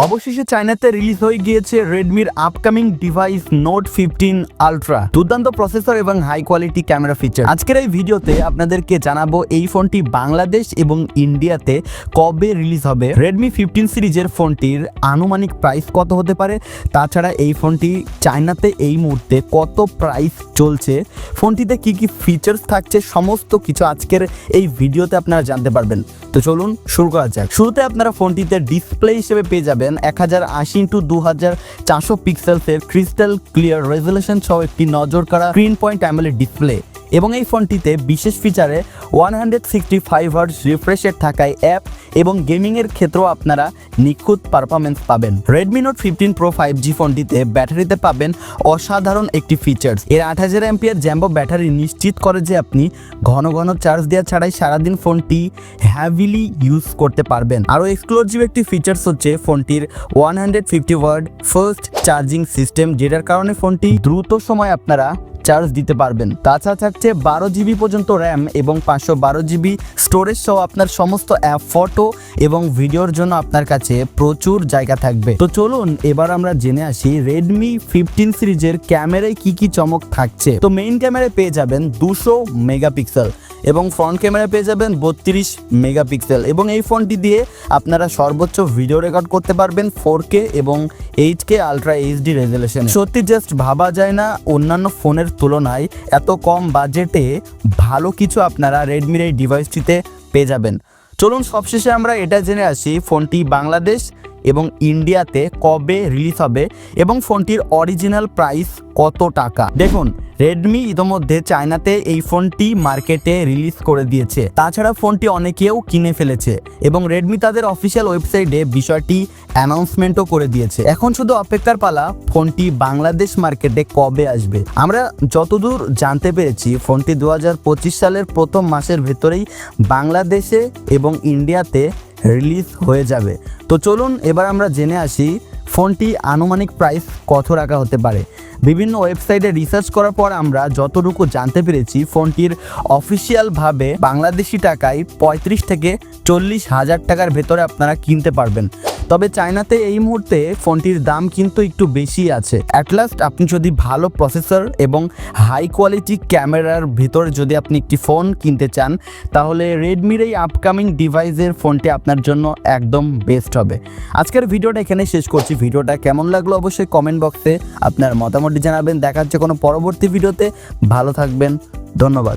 অবশেষে চায়নাতে রিলিজ হয়ে গিয়েছে রেডমির আপকামিং ডিভাইস নোট 15 আলট্রা। দুর্দান্ত প্রসেসর এবং হাই কোয়ালিটি ক্যামেরা ফিচার। আজকের এই ভিডিওতে আপনাদেরকে জানাবো এই ফোনটি বাংলাদেশ এবং ইন্ডিয়াতে কবে রিলিজ হবে, রেডমি 15 সিরিজের ফোনটির আনুমানিক প্রাইস কত হতে পারে, তাছাড়া এই ফোনটি চায়নাতে এই মুহূর্তে কত প্রাইস চলছে, ফোনটিতে কি কি ফিচার্স থাকছে, সমস্ত কিছু আজকের এই ভিডিওতে আপনারা জানতে পারবেন। তো চলুন শুরু করা যাক। শুরুতে আপনারা ফোনটিতে ডিসপ্লে হিসেবে পেয়ে যাবেন 1080x2400 পিক্সেলসের ক্রিস্টাল ক্লিয়ার রেজলিউশন সহ একটি নজর কাড়া স্ক্রিন পয়েন্ট অ্যামোলেড ডিসপ্লে এবং এই ফোনটিতে বিশেষ ফিচারে 165 হার্জ রিফ্রেশ রেট থাকায় অ্যাপ এবং গেমিংয়ের ক্ষেত্রেও আপনারা নিখুঁত পারফরমেন্স পাবেন। Redmi Note 15 Pro 5G ফোনটিতে ব্যাটারিতে পাবেন অসাধারণ একটি ফিচার্স। এর 8000 অ্যাম্পিয়ার জ্যাম্বো ব্যাটারি নিশ্চিত করে যে আপনি ঘন ঘন চার্জ দেওয়া ছাড়াই সারাদিন ফোনটি হ্যাভিলি ইউজ করতে পারবেন। আরও এক্সক্লুসিভ একটি ফিচার্স হচ্ছে ফোনটির 150 ওয়াট ফাস্ট চার্জিং সিস্টেম, যেটার কারণে ফোনটি দ্রুত সময় আপনারা চার্জ দিতে পারবেন। তাছাড়া থাকছে 12 জিবি পর্যন্ত র্যাম এবং 512 জিবি স্টোরেজ সহ আপনার সমস্ত অ্যাপ, ফটো এবং ভিডিওর জন্য আপনার কাছে প্রচুর জায়গা থাকবে। তো চলুন এবার আমরা জেনে আসি রেডমি 15 সিরিজের ক্যামেরায় কি কি চমক থাকছে। তো মেইন ক্যামেরায় পেয়ে যাবেন 200 মেগাপিক্সেল এবং ফ্রন্ট ক্যামেরা পেয়ে যাবেন 32 মেগাপিক্সেল এবং এই ফোনটি দিয়ে আপনারা সর্বোচ্চ ভিডিও রেকর্ড করতে পারবেন 4K এবং 8K আলট্রা এইচডি রেজলিউশন। সত্যি জাস্ট ভাবা যায় না অন্যান্য ফোনের তুলনায় এত কম বাজেটে ভালো কিছু আপনারা রেডমির এই ডিভাইসটিতে পেয়ে যাবেন। চলুন সবশেষে আমরা এটা জেনে আসি ফোনটি বাংলাদেশ এবং ইন্ডিয়াতে কবে রিলিজ হবে এবং ফোনটির অরিজিনাল প্রাইস কত টাকা। দেখুন, রেডমি ইতোমধ্যে চায়নাতে এই ফোনটি মার্কেটে রিলিজ করে দিয়েছে। তাছাড়া ফোনটি অনেকেও কিনে ফেলেছে এবং রেডমি তাদের অফিসিয়াল ওয়েবসাইটে বিষয়টি অ্যানাউন্সমেন্টও করে দিয়েছে। এখন শুধু অপেক্ষার পালা ফোনটি বাংলাদেশ মার্কেটে কবে আসবে। আমরা যতদূর জানতে পেরেছি ফোনটি 2025 সালের প্রথম মাসের ভেতরেই বাংলাদেশে এবং ইন্ডিয়াতে রিলিজ হয়ে যাবে। তো চলুন এবার আমরা জেনে আসি ফোনটি আনুমানিক প্রাইস কত রাখা হতে পারে। বিভিন্ন ওয়েবসাইটে রিসার্চ করার পর আমরা যতটুকু জানতে পেরেছি ফোনটির অফিসিয়ালভাবে বাংলাদেশি টাকায় 35 থেকে 40 হাজার টাকার ভেতরে আপনারা কিনতে পারবেন। তবে চায়নাতে এই মুহূর্তে ফোনটির দাম কিন্তু একটু বেশি আছে। অ্যাট লাস্ট আপনি যদি ভালো প্রসেসর এবং হাই কোয়ালিটি ক্যামেরার ভিতরে যদি আপনি একটি ফোন কিনতে চান তাহলে রেডমির এই আপকামিং ডিভাইসের ফোনটি আপনার জন্য একদম বেস্ট হবে। আজকের ভিডিওটা এখানে শেষ করছি। ভিডিওটা কেমন লাগলো অবশ্যই কমেন্ট বক্সে আপনার মতামতটি জানাবেন। দেখা হচ্ছে কোনো পরবর্তী ভিডিওতে। ভালো থাকবেন, ধন্যবাদ।